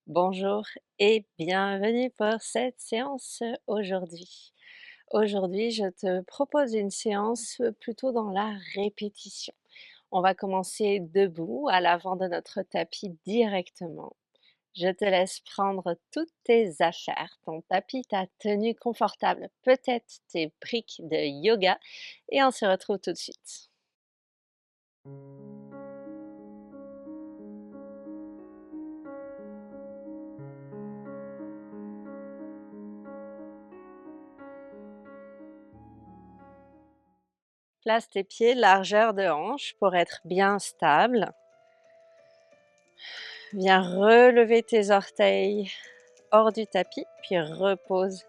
Bonjour et bienvenue pour cette séance aujourd'hui. Aujourd'hui, je te propose une séance plutôt dans la répétition. On va commencer debout à l'avant de notre tapis directement. Je te laisse prendre toutes tes affaires, ton tapis, ta tenue confortable, peut-être tes briques de yoga et on se retrouve tout de suite. Place tes pieds largeur de hanche pour être bien stable. Viens relever tes orteils hors du tapis, puis repose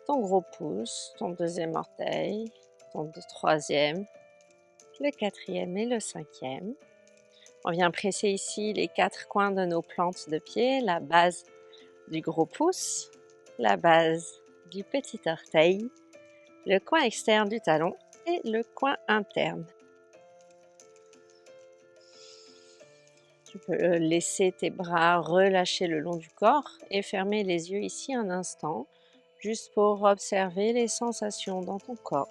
ton gros pouce, ton deuxième orteil, ton troisième, le quatrième et le cinquième. On vient presser ici les quatre coins de nos plantes de pied, la base du gros pouce, la base du petit orteil, le coin externe du talon et le coin interne. Tu peux laisser tes bras relâcher le long du corps et fermer les yeux ici un instant, juste pour observer les sensations dans ton corps,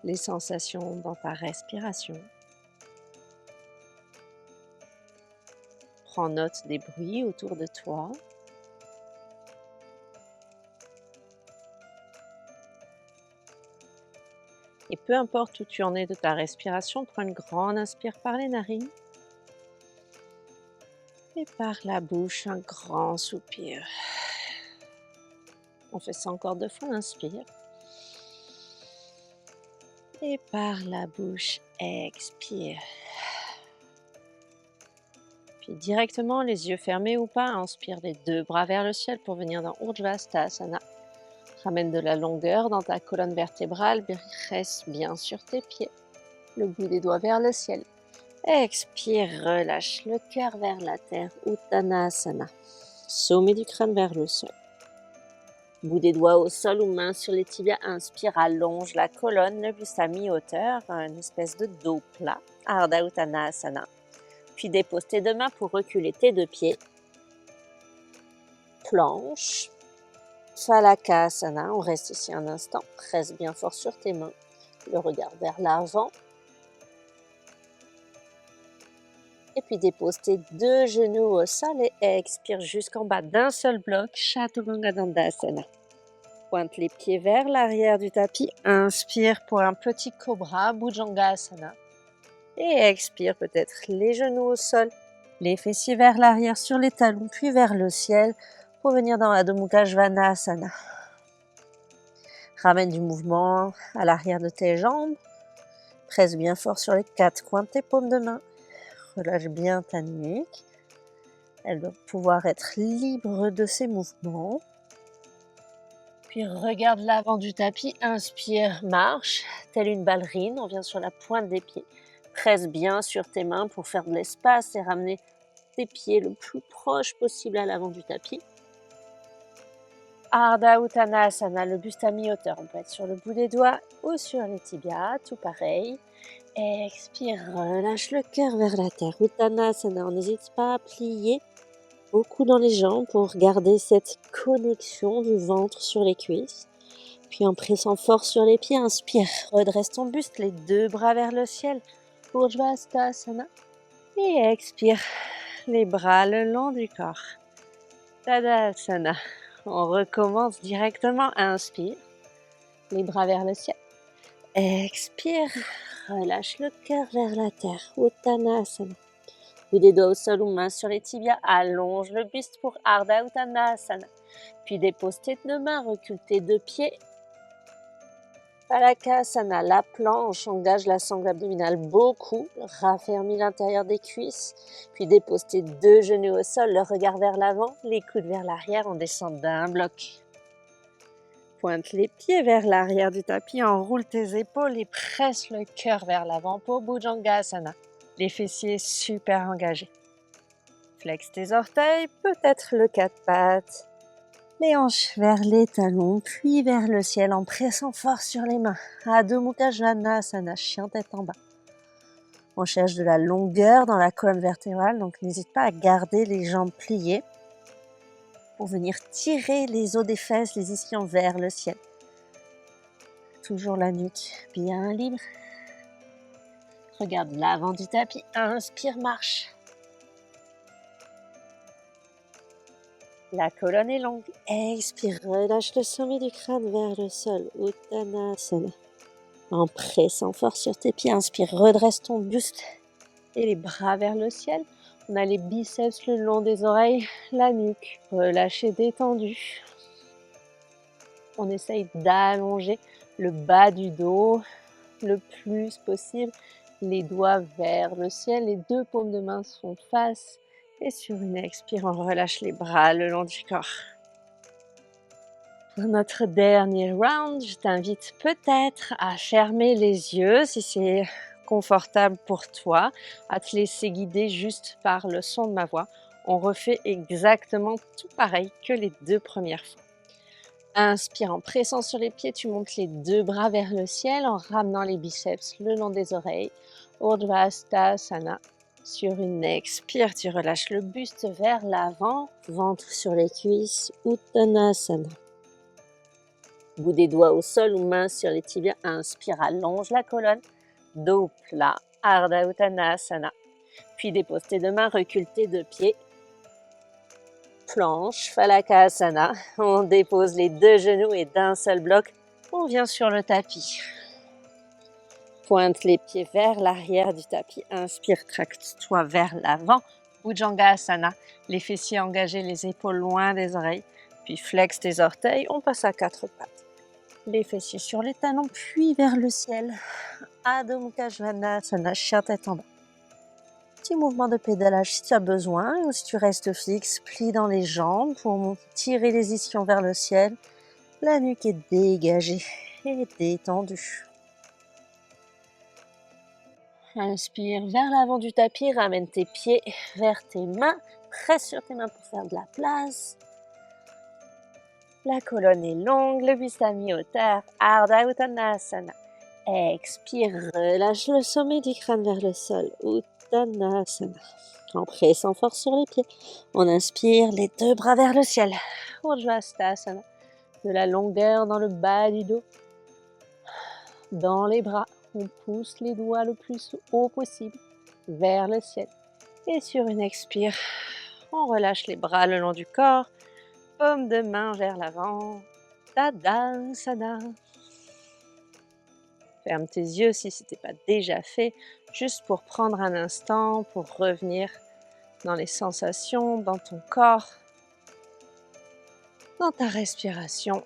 les sensations dans ta respiration. Prends note des bruits autour de toi. Et peu importe où tu en es de ta respiration, prends une grande inspire par les narines. Et par la bouche, un grand soupir. On fait ça encore 2 fois, inspire. Et par la bouche, expire. Puis directement, les yeux fermés ou pas, inspire les 2 bras vers le ciel pour venir dans Urdhvastasana. Ramène de la longueur dans ta colonne vertébrale, reste bien sur tes pieds. Le bout des doigts vers le ciel. Expire, relâche le cœur vers la terre, Uttanasana. Sommet du crâne vers le sol. Bout des doigts au sol ou main sur les tibias, inspire, allonge la colonne, le buste à mi-hauteur, une espèce de dos plat, Ardha Uttanasana. Puis dépose tes 2 mains pour reculer tes 2 pieds. Planche, Phalakasana, on reste ici un instant, presse bien fort sur tes mains, le regard vers l'avant. Et puis dépose tes 2 genoux au sol et expire jusqu'en bas d'un seul bloc, Chaturanga Dandasana. Pointe les pieds vers l'arrière du tapis, inspire pour un petit cobra, Bhujangasana. Et expire peut-être les genoux au sol, les fessiers vers l'arrière sur les talons, puis vers le ciel pour venir dans Adho Mukha Svanasana. Ramène du mouvement à l'arrière de tes jambes, presse bien fort sur les 4 coins de tes paumes de main. Relâche bien ta nuque. Elle doit pouvoir être libre de ses mouvements. Puis regarde l'avant du tapis, inspire, marche, telle une ballerine, on vient sur la pointe des pieds. Presse bien sur tes mains pour faire de l'espace et ramener tes pieds le plus proche possible à l'avant du tapis. Ardha Uttanasana, le buste à mi-hauteur, on peut être sur le bout des doigts ou sur les tibias, tout pareil. Expire, relâche le cœur vers la terre. Uttanasana, on n'hésite pas à plier beaucoup dans les jambes pour garder cette connexion du ventre sur les cuisses. Puis en pressant fort sur les pieds, inspire, redresse ton buste, les 2 bras vers le ciel. Urdhvastasana. Et expire, les bras le long du corps. Tadasana. On recommence directement, inspire, les bras vers le ciel. Expire, relâche le cœur vers la terre. Uttanasana. Bout des doigts au sol ou main sur les tibias, allonge le buste pour Ardha Uttanasana. Puis dépose tes 2 mains, recule tes 2 pieds. Phalakasana, la planche, engage la sangle abdominale beaucoup, raffermis l'intérieur des cuisses. Puis dépose tes 2 genoux au sol, le regard vers l'avant, les coudes vers l'arrière, on descend d'un bloc. Pointe les pieds vers l'arrière du tapis, enroule tes épaules et presse le cœur vers l'avant pour Bhujangasana. Les fessiers super engagés. Flexe tes orteils, peut-être le 4 pattes. Les hanches vers les talons, puis vers le ciel en pressant fort sur les mains. Adho Mukha Svanasana, chien tête en bas. On cherche de la longueur dans la colonne vertébrale, donc n'hésite pas à garder les jambes pliées pour venir tirer les os des fesses, les ischions vers le ciel. Toujours la nuque bien libre. Regarde l'avant du tapis. Inspire, marche. La colonne est longue. Expire, relâche le sommet du crâne vers le sol. Uttanasana. En pressant fort sur tes pieds, inspire, redresse ton buste et les bras vers le ciel. On a les biceps le long des oreilles, la nuque relâchée, détendue. On essaye d'allonger le bas du dos le plus possible. Les doigts vers le ciel, les deux paumes de main sont face. Et sur une expire, on relâche les bras le long du corps. Pour notre dernier round, je t'invite peut-être à fermer les yeux si c'est confortable pour toi, à te laisser guider juste par le son de ma voix. On refait exactement tout pareil que les 2 premières fois. Inspire en pressant sur les pieds, tu montes les 2 bras vers le ciel en ramenant les biceps le long des oreilles. Urdhva-sthasana. Sur une expire, tu relâches le buste vers l'avant, ventre sur les cuisses, Uttanasana. Bout des doigts au sol ou main sur les tibias. Inspire, allonge la colonne. Dos plat, Ardha Uttanasana. Puis dépose tes 2 mains, recule tes 2 pieds. Planche, Phalakasana. On dépose les 2 genoux et d'un seul bloc, on vient sur le tapis. Pointe les pieds vers l'arrière du tapis. Inspire, tracte-toi vers l'avant. Bhujangasana. Les fessiers engagés, les épaules loin des oreilles. Puis flex tes orteils, on passe à 4 pattes. Les fessiers sur les talons, puis vers le ciel. Adho Mukha Svanasana, chien tête en bas. Petit mouvement de pédalage si tu as besoin, ou si tu restes fixe, plie dans les jambes pour tirer les ischions vers le ciel. La nuque est dégagée et détendue. Inspire vers l'avant du tapis, ramène tes pieds vers tes mains, presse sur tes mains pour faire de la place. La colonne est longue, le buste à mi-hauteur, Ardha Uttanasana. Expire, relâche le sommet du crâne vers le sol, Uttanasana. En pressant fort sur les pieds, on inspire, les 2 bras vers le ciel, Urdhva-sthasana. De la longueur dans le bas du dos, dans les bras. On pousse les doigts le plus haut possible vers le ciel. Et sur une expire, on relâche les bras le long du corps. Paume de main vers l'avant. Tadasana. Ferme tes yeux si ce n'était pas déjà fait, juste pour prendre un instant, pour revenir dans les sensations, dans ton corps, dans ta respiration.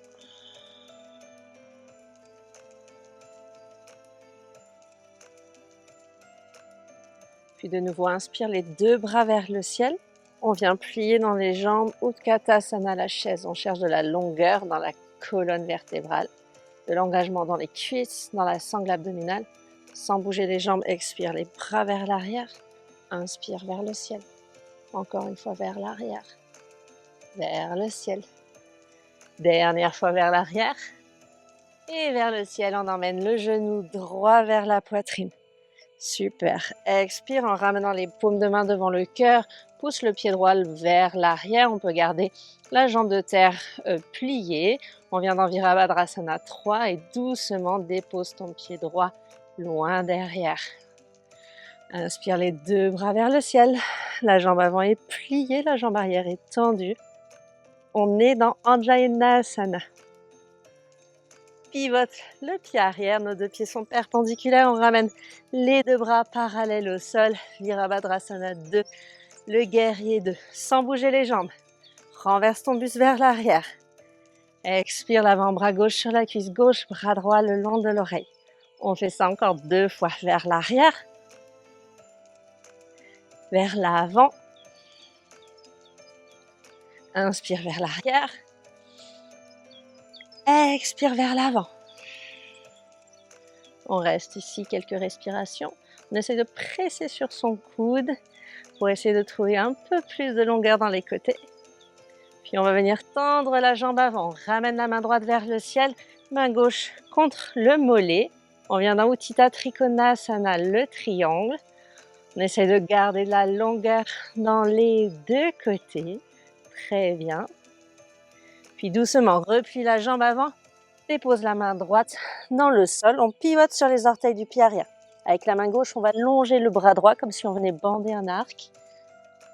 Puis de nouveau, inspire les 2 bras vers le ciel. On vient plier dans les jambes, Utkatasana, la chaise. On cherche de la longueur dans la colonne vertébrale, de l'engagement dans les cuisses, dans la sangle abdominale. Sans bouger les jambes, expire les bras vers l'arrière. Inspire vers le ciel. Encore une fois vers l'arrière. Vers le ciel. Dernière fois vers l'arrière. Et vers le ciel, on emmène le genou droit vers la poitrine. Super. Expire en ramenant les paumes de main devant le cœur. Pousse le pied droit vers l'arrière. On peut garder la jambe de terre pliée. On vient dans Virabhadrasana 3 et doucement dépose ton pied droit loin derrière. Inspire les 2 bras vers le ciel. La jambe avant est pliée, la jambe arrière est tendue. On est dans Anjaneyasana. Pivote le pied arrière, nos 2 pieds sont perpendiculaires, on ramène les 2 bras parallèles au sol, Virabhadrasana 2, le guerrier 2, sans bouger les jambes, renverse ton buste vers l'arrière, expire l'avant-bras gauche sur la cuisse gauche, bras droit le long de l'oreille, on fait ça encore 2 fois, vers l'arrière, vers l'avant, inspire vers l'arrière, expire vers l'avant. On reste ici quelques respirations. On essaie de presser sur son coude pour essayer de trouver un peu plus de longueur dans les côtés. Puis on va venir tendre la jambe avant. On ramène la main droite vers le ciel, main gauche contre le mollet. On vient dans Utthita Trikonasana, le triangle. On essaie de garder de la longueur dans les deux côtés. Très bien. Puis doucement, replie la jambe avant, dépose la main droite dans le sol. On pivote sur les orteils du pied arrière. Avec la main gauche, on va longer le bras droit comme si on venait bander un arc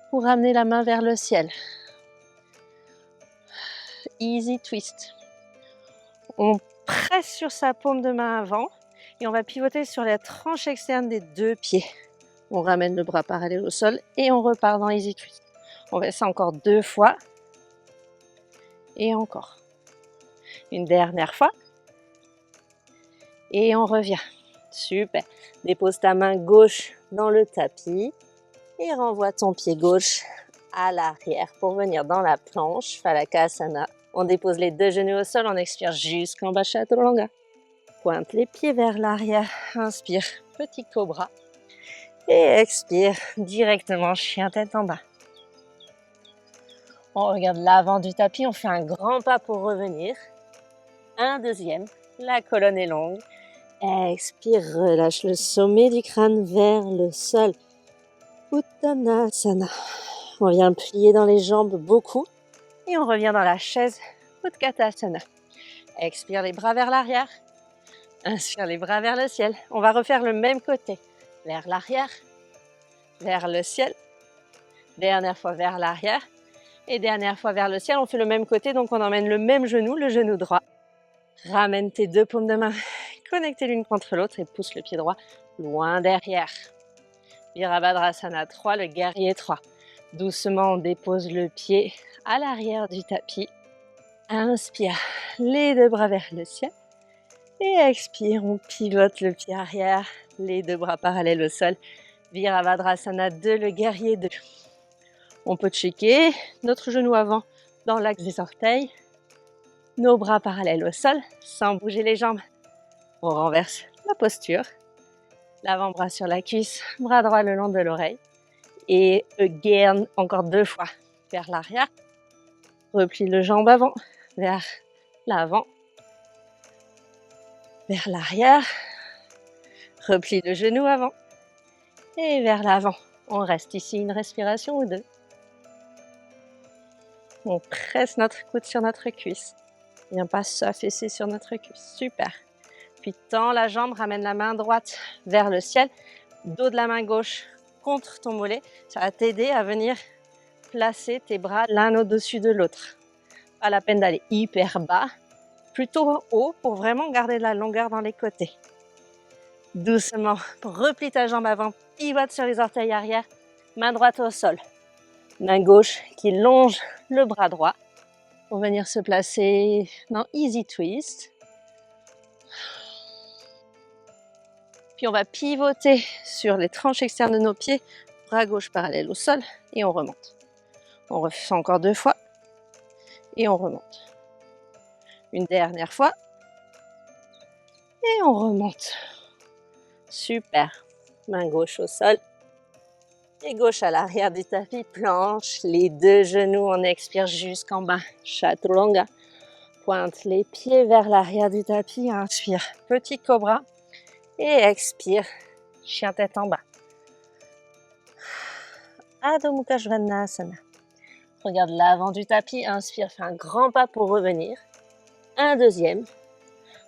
pour ramener la main vers le ciel. Easy twist. On presse sur sa paume de main avant et on va pivoter sur la tranche externe des deux pieds. On ramène le bras parallèle au sol et on repart dans Easy Twist. On fait ça encore 2 fois. Et encore. Une dernière fois. Et on revient. Super. Dépose ta main gauche dans le tapis et renvoie ton pied gauche à l'arrière pour venir dans la planche, Phalakasana. On dépose les 2 genoux au sol, on expire jusqu'en bas, Chaturanga. Pointe les pieds vers l'arrière, inspire, petit cobra. Et expire directement, chien tête en bas. On regarde l'avant du tapis, on fait un grand pas pour revenir. Un deuxième, la colonne est longue. Expire, relâche le sommet du crâne vers le sol. Uttanasana. On vient plier dans les jambes beaucoup et on revient dans la chaise Utkatasana. Expire les bras vers l'arrière. Inspire les bras vers le ciel. On va refaire le même côté. Vers l'arrière, vers le ciel. Dernière fois vers l'arrière. Et dernière fois vers le ciel. On fait le même côté, donc on emmène le même genou, le genou droit. Ramène tes 2 paumes de main connectées l'une contre l'autre et pousse le pied droit loin derrière. Virabhadrasana 3, le guerrier 3. Doucement, on dépose le pied à l'arrière du tapis. Inspire, les 2 bras vers le ciel. Et expire, on pivote le pied arrière, les 2 bras parallèles au sol. Virabhadrasana 2, le guerrier 2. On peut checker notre genou avant dans l'axe des orteils. Nos bras parallèles au sol, sans bouger les jambes. On renverse la posture. L'avant-bras sur la cuisse, bras droit le long de l'oreille. Et again, encore 2 fois. Vers l'arrière. Replie le jambe avant, vers l'avant. Vers l'arrière. Replie le genou avant. Et vers l'avant. On reste ici une respiration ou 2. On presse notre coude sur notre cuisse. Viens pas s'affaisser sur notre cuisse. Super. Puis tends la jambe, ramène la main droite vers le ciel. Dos de la main gauche contre ton mollet. Ça va t'aider à venir placer tes bras l'un au-dessus de l'autre. Pas la peine d'aller hyper bas. Plutôt haut pour vraiment garder de la longueur dans les côtés. Doucement, replie ta jambe avant. Pivote sur les orteils arrière. Main droite au sol. Main gauche qui longe le bras droit. Pour venir se placer dans Easy Twist. Puis on va pivoter sur les tranches externes de nos pieds, bras gauche parallèle au sol et on remonte. On refait encore 2 fois et on remonte. Une dernière fois et on remonte. Super. Main gauche au sol et gauche à l'arrière du tapis, planche, les 2 genoux, on expire jusqu'en bas, Chaturanga. Pointe les pieds vers l'arrière du tapis, inspire, petit cobra. Et expire, chien tête en bas. Adho Mukha Svanasana. Regarde l'avant du tapis, inspire, fais un grand pas pour revenir. Un deuxième.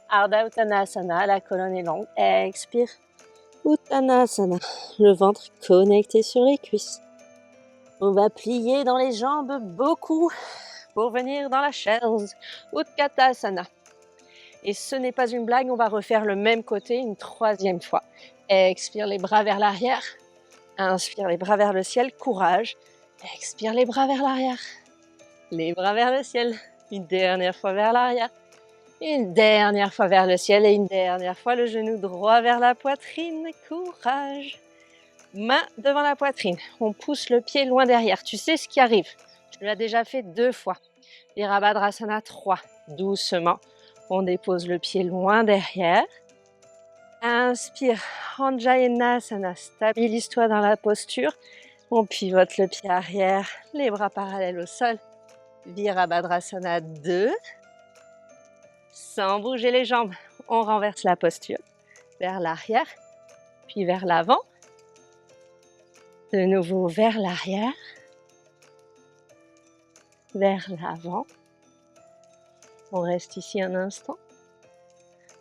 Ardha Uttanasana, la colonne est longue. Expire. Uttanasana, le ventre connecté sur les cuisses. On va plier dans les jambes beaucoup pour venir dans la chaise. Utkatasana. Et ce n'est pas une blague, on va refaire le même côté une 3e fois. Expire les bras vers l'arrière. Inspire les bras vers le ciel, courage. Expire les bras vers l'arrière. Les bras vers le ciel. Une dernière fois vers l'arrière. Une dernière fois vers le ciel et une dernière fois le genou droit vers la poitrine. Courage. Main devant la poitrine. On pousse le pied loin derrière. Tu sais ce qui arrive. Tu l'as déjà fait 2 fois. Virabhadrasana 3. Doucement. On dépose le pied loin derrière. Inspire, Anjayanasana, stabilise-toi dans la posture. On pivote le pied arrière, les bras parallèles au sol. Virabhadrasana 2. Sans bouger les jambes, on renverse la posture vers l'arrière, puis vers l'avant. De nouveau vers l'arrière, vers l'avant. On reste ici un instant.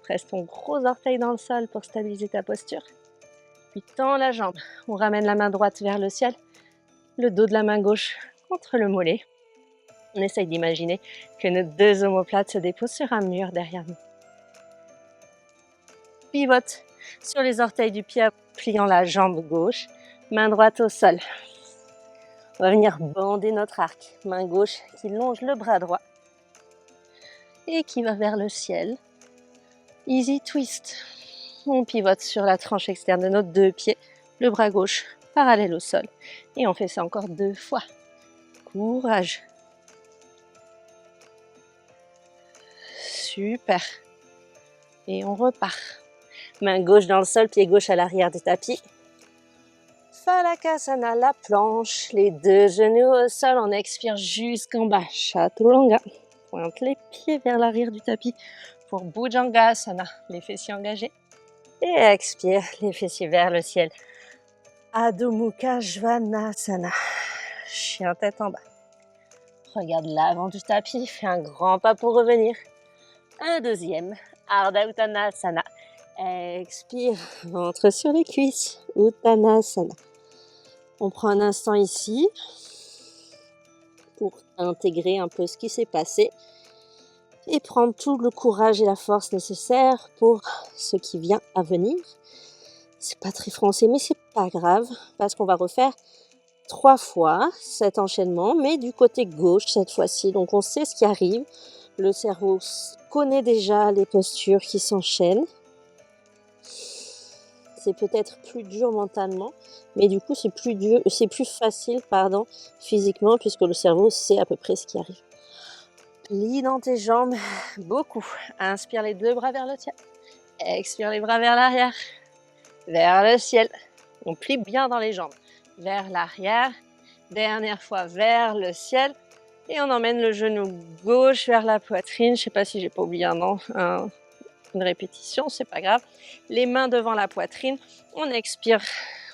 Presse ton gros orteil dans le sol pour stabiliser ta posture. Puis tends la jambe. On ramène la main droite vers le ciel, le dos de la main gauche contre le mollet. On essaye d'imaginer que nos deux omoplates se déposent sur un mur derrière nous. Pivote sur les orteils du pied, pliant la jambe gauche, main droite au sol. On va venir bander notre arc, main gauche qui longe le bras droit et qui va vers le ciel. Easy twist. On pivote sur la tranche externe de nos deux pieds, le bras gauche parallèle au sol. Et on fait ça encore 2 fois. Courage. Super. Et on repart. Main gauche dans le sol, pied gauche à l'arrière du tapis. Phalakasana, la planche, les 2 genoux au sol, on expire jusqu'en bas. Chaturanga. Pointe les pieds vers l'arrière du tapis pour Bhujangasana, les fessiers engagés. Et expire, les fessiers vers le ciel. Adho Mukha Svanasana, chien tête en bas. Regarde l'avant du tapis, fais un grand pas pour revenir. Un deuxième, Ardha Uttanasana. Expire, ventre sur les cuisses, Uttanasana. On prend un instant ici pour intégrer un peu ce qui s'est passé et prendre tout le courage et la force nécessaires pour ce qui vient à venir. C'est pas très français, mais c'est pas grave parce qu'on va refaire 3 fois cet enchaînement, mais du côté gauche cette fois-ci. Donc on sait ce qui arrive. Le cerveau connaît déjà les postures qui s'enchaînent. C'est peut-être plus dur mentalement, mais du coup c'est plus facile, physiquement, puisque le cerveau sait à peu près ce qui arrive. Plie dans tes jambes, beaucoup. Inspire les 2 bras vers le ciel. Expire les bras vers l'arrière, vers le ciel. On plie bien dans les jambes. Vers l'arrière, dernière fois vers le ciel. Et on emmène le genou gauche vers la poitrine. Je ne sais pas si j'ai pas oublié une répétition, c'est pas grave. Les mains devant la poitrine. On expire.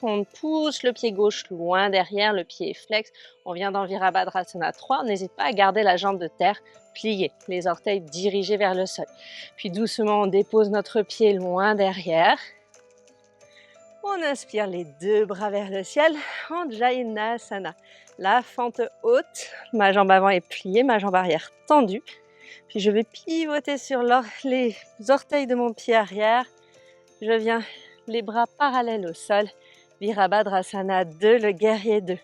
On pousse le pied gauche loin derrière, le pied est flex. On vient dans Virabhadrasana 3. On n'hésite pas à garder la jambe de terre pliée, les orteils dirigés vers le sol. Puis doucement, on dépose notre pied loin derrière. On inspire les 2 bras vers le ciel en Jayanasana. La fente haute, ma jambe avant est pliée, ma jambe arrière tendue. Puis je vais pivoter sur les orteils de mon pied arrière. Je viens les bras parallèles au sol. Virabhadrasana 2, le guerrier 2.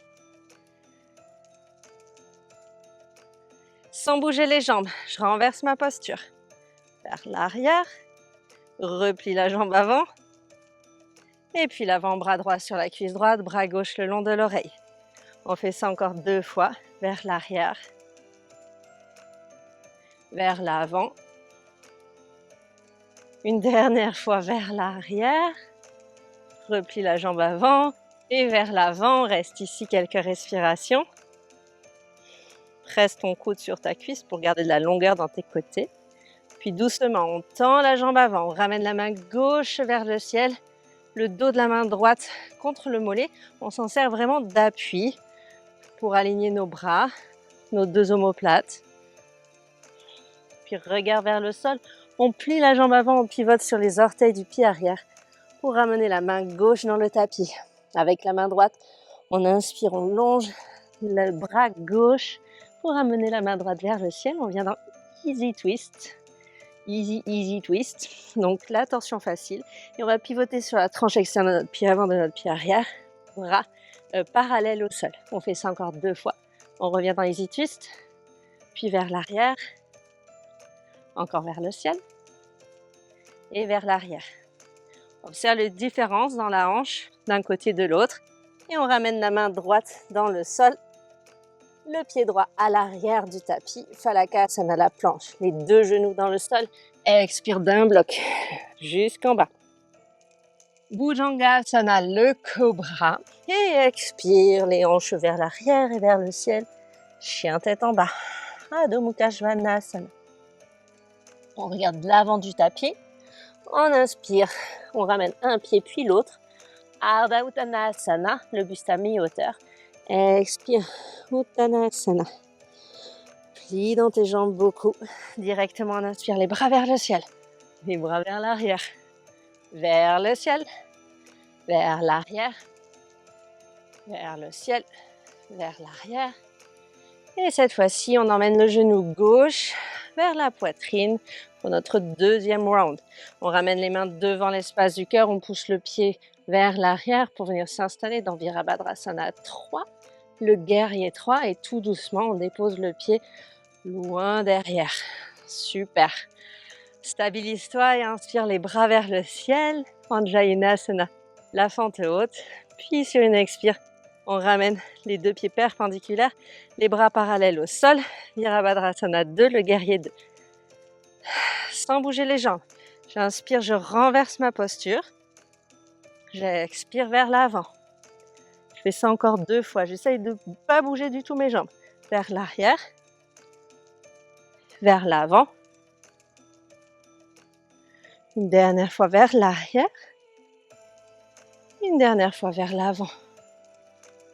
Sans bouger les jambes, je renverse ma posture. Vers l'arrière, replie la jambe avant. Et puis l'avant-bras droit sur la cuisse droite, bras gauche le long de l'oreille. On fait ça encore 2 fois, vers l'arrière, vers l'avant. Une dernière fois vers l'arrière. Replie la jambe avant et vers l'avant. Reste ici quelques respirations. Presse ton coude sur ta cuisse pour garder de la longueur dans tes côtés. Puis doucement, on tend la jambe avant. On ramène la main gauche vers le ciel. Le dos de la main droite contre le mollet. On s'en sert vraiment d'appui pour aligner nos bras, nos 2 omoplates. Puis regard vers le sol. On plie la jambe avant, on pivote sur les orteils du pied arrière pour ramener la main gauche dans le tapis. Avec la main droite, on inspire, on longe le bras gauche pour ramener la main droite vers le ciel. On vient dans Easy Twist. Easy twist. Donc la torsion facile. Et on va pivoter sur la tranche externe de notre pied avant, de notre pied arrière. Bras parallèles au sol. On fait ça encore 2 fois. On revient dans Easy twist. Puis vers l'arrière. Encore vers le ciel. Et vers l'arrière. Observe les différences dans la hanche d'un côté de l'autre. Et on ramène la main droite dans le sol. Le pied droit à l'arrière du tapis, Phalakasana, la planche. Les 2 genoux dans le sol. Expire d'un bloc jusqu'en bas. Bhujangasana, le cobra. Et expire, les hanches vers l'arrière et vers le ciel. Chien tête en bas. Adho Mukha Svanasana. On regarde l'avant du tapis. On inspire, on ramène un pied puis l'autre. Ardha Uttanasana, le buste à mi-hauteur. Expire, Uttanasana. Plie dans tes jambes beaucoup. Directement, on inspire les bras vers le ciel. Les bras vers l'arrière. Vers le ciel. Vers l'arrière. Vers le ciel. Vers l'arrière. Et cette fois-ci, on emmène le genou gauche vers la poitrine pour notre deuxième round. On ramène les mains devant l'espace du cœur, on pousse le pied vers l'arrière pour venir s'installer dans Virabhadrasana 3, le guerrier 3, et tout doucement, on dépose le pied loin derrière. Super. Stabilise-toi et inspire les bras vers le ciel. Anjayanasana, la fente haute. Puis sur une expire, on ramène les deux pieds perpendiculaires, les bras parallèles au sol. Virabhadrasana 2, le guerrier 2. Sans bouger les jambes. J'inspire, je renverse ma posture. J'expire vers l'avant. Je fais ça encore 2 fois. J'essaye de ne pas bouger du tout mes jambes. Vers l'arrière. Vers l'avant. Une dernière fois vers l'arrière. Une dernière fois vers l'avant.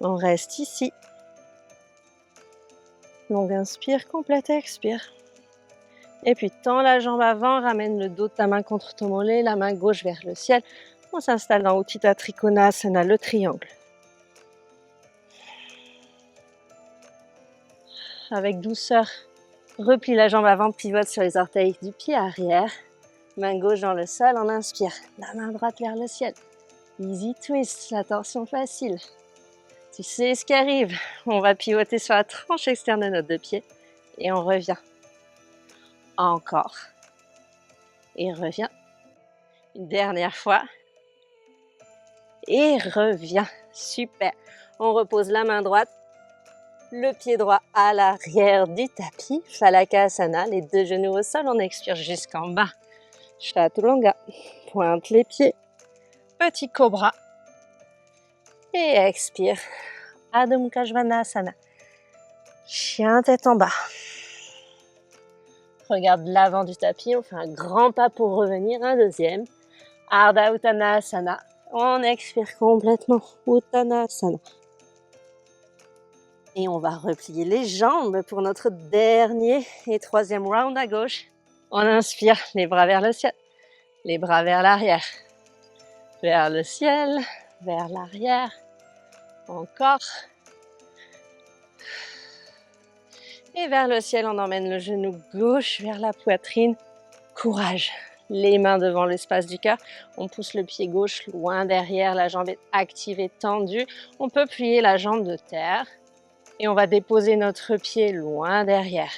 On reste ici. Longue inspire, complète expire. Et puis tends la jambe avant, ramène le dos de ta main contre ton mollet, la main gauche vers le ciel. On s'installe dans Utthita Trikonasana, le triangle. Avec douceur, replie la jambe avant, pivote sur les orteils du pied arrière. Main gauche dans le sol, on inspire. La main droite vers le ciel. Easy twist, la torsion facile. Tu sais ce qui arrive. On va pivoter sur la tranche externe de notre deux pieds. Et on revient. Encore. Et revient. Une dernière fois. Et revient. Super. On repose la main droite. Le pied droit à l'arrière du tapis. Phalakasana. Les deux genoux au sol. On expire jusqu'en bas. Chaturanga. Pointe les pieds. Petit cobra. Et expire. Adho Mukha Svanasana. Chien tête en bas. Regarde l'avant du tapis. On fait un grand pas pour revenir. Un deuxième. Ardha Uttanasana. On expire complètement. Uttanasana. Et on va replier les jambes pour notre dernier et troisième round à gauche. On inspire, les bras vers le ciel. Les bras vers l'arrière. Vers le ciel. Vers l'arrière. Encore. Et vers le ciel, on emmène le genou gauche vers la poitrine. Courage. Les mains devant l'espace du cœur. On pousse le pied gauche loin derrière. La jambe est active et tendue. On peut plier la jambe de terre. Et on va déposer notre pied loin derrière.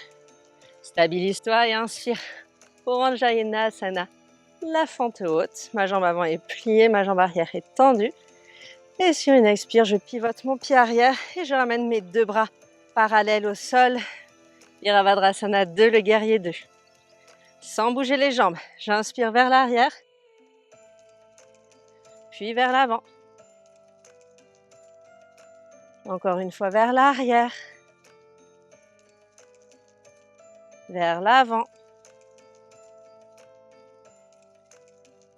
Stabilise-toi et inspire. Anjayanasana. La fente haute. Ma jambe avant est pliée. Ma jambe arrière est tendue. Et sur une expire, je pivote mon pied arrière et je ramène mes deux bras parallèles au sol. Virabhadrasana 2, le guerrier 2. Sans bouger les jambes, j'inspire vers l'arrière, puis vers l'avant. Encore une fois vers l'arrière, vers l'avant.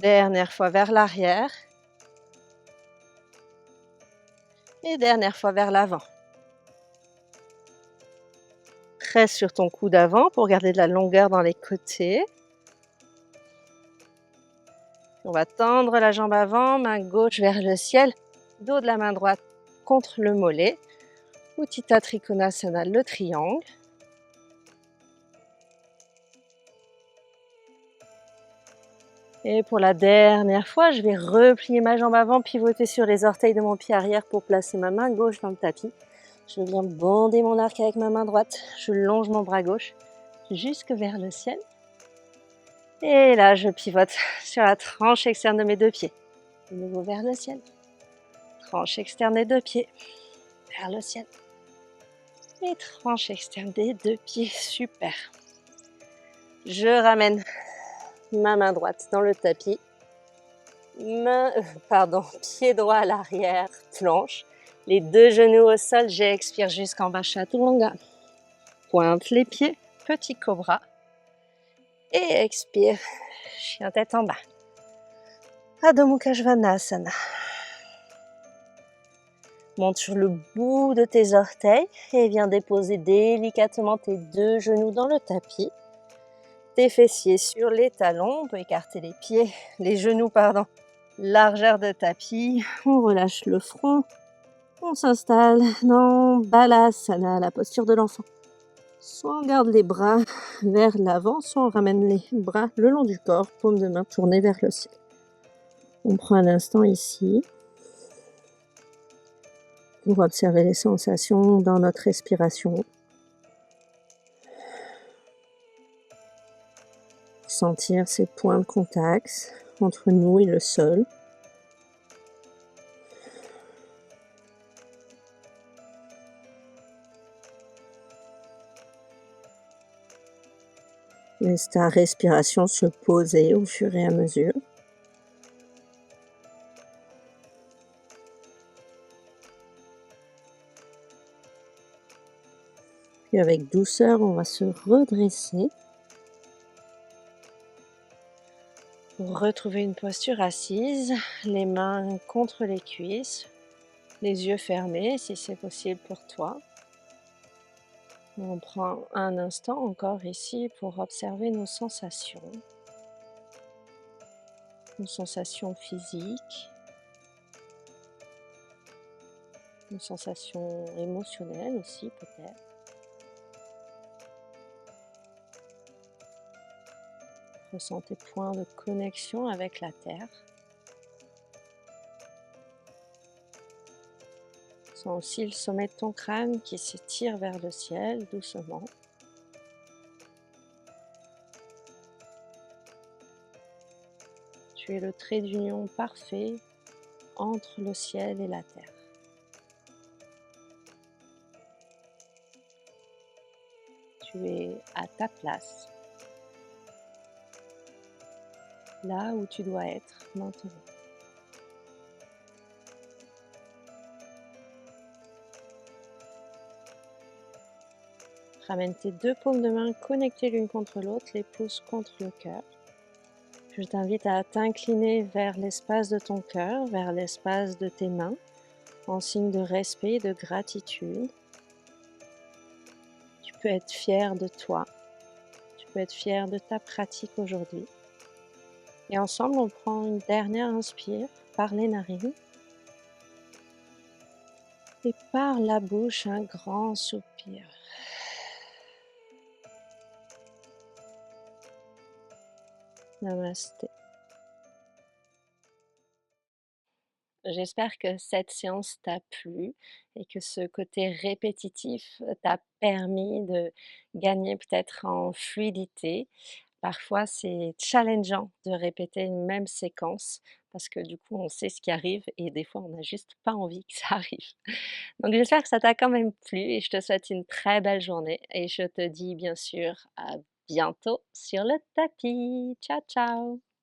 Dernière fois vers l'arrière. Et dernière fois vers l'avant. Presse sur ton coude avant pour garder de la longueur dans les côtés. On va tendre la jambe avant, main gauche vers le ciel, dos de la main droite contre le mollet. Utthita Trikonasana, le triangle. Et pour la dernière fois, je vais replier ma jambe avant, pivoter sur les orteils de mon pied arrière pour placer ma main gauche dans le tapis. Je viens bander mon arc avec ma main droite. Je longe mon bras gauche jusque vers le ciel. Et là, je pivote sur la tranche externe de mes deux pieds. De nouveau vers le ciel. Tranche externe des deux pieds. Vers le ciel. Et tranche externe des deux pieds. Super. Je ramène ma main droite dans le tapis, pied droit à l'arrière, planche, les deux genoux au sol, j'expire jusqu'en bas, Chaturanga. Pointe les pieds, petit cobra, et expire, chien tête en bas. Adho Mukha Svanasana. Monte sur le bout de tes orteils et viens déposer délicatement tes 2 genoux dans le tapis. Tes fessiers sur les talons, on peut écarter les genoux pardon. Largeur de tapis, on relâche le front, on s'installe dans Balasana, la posture de l'enfant. Soit on garde les bras vers l'avant, soit on ramène les bras le long du corps, paume de main tournée vers le ciel. On prend un instant ici pour observer les sensations dans notre respiration. Sentir ces points de contact entre nous et le sol. Laisse ta respiration se poser au fur et à mesure. Puis avec douceur, on va se redresser pour retrouver une posture assise, les mains contre les cuisses, les yeux fermés si c'est possible pour toi. On prend un instant encore ici pour observer nos sensations physiques, nos sensations émotionnelles aussi peut-être. Ressens tes points de connexion avec la terre. Sens aussi le sommet de ton crâne qui s'étire vers le ciel doucement. Tu es le trait d'union parfait entre le ciel et la terre. Tu es à ta place, là où tu dois être maintenant. Ramène tes 2 paumes de main connectées l'une contre l'autre, les pouces contre le cœur. Je t'invite à t'incliner vers l'espace de ton cœur, vers l'espace de tes mains, en signe de respect et de gratitude. Tu peux être fier de toi, tu peux être fier de ta pratique aujourd'hui. Et ensemble, on prend une dernière inspire par les narines. Et par la bouche, un grand soupir. Namasté. J'espère que cette séance t'a plu et que ce côté répétitif t'a permis de gagner peut-être en fluidité. Parfois, c'est challengeant de répéter une même séquence parce que du coup, on sait ce qui arrive et des fois, on n'a juste pas envie que ça arrive. Donc j'espère que ça t'a quand même plu et je te souhaite une très belle journée et je te dis bien sûr à bientôt sur le tapis. Ciao, ciao!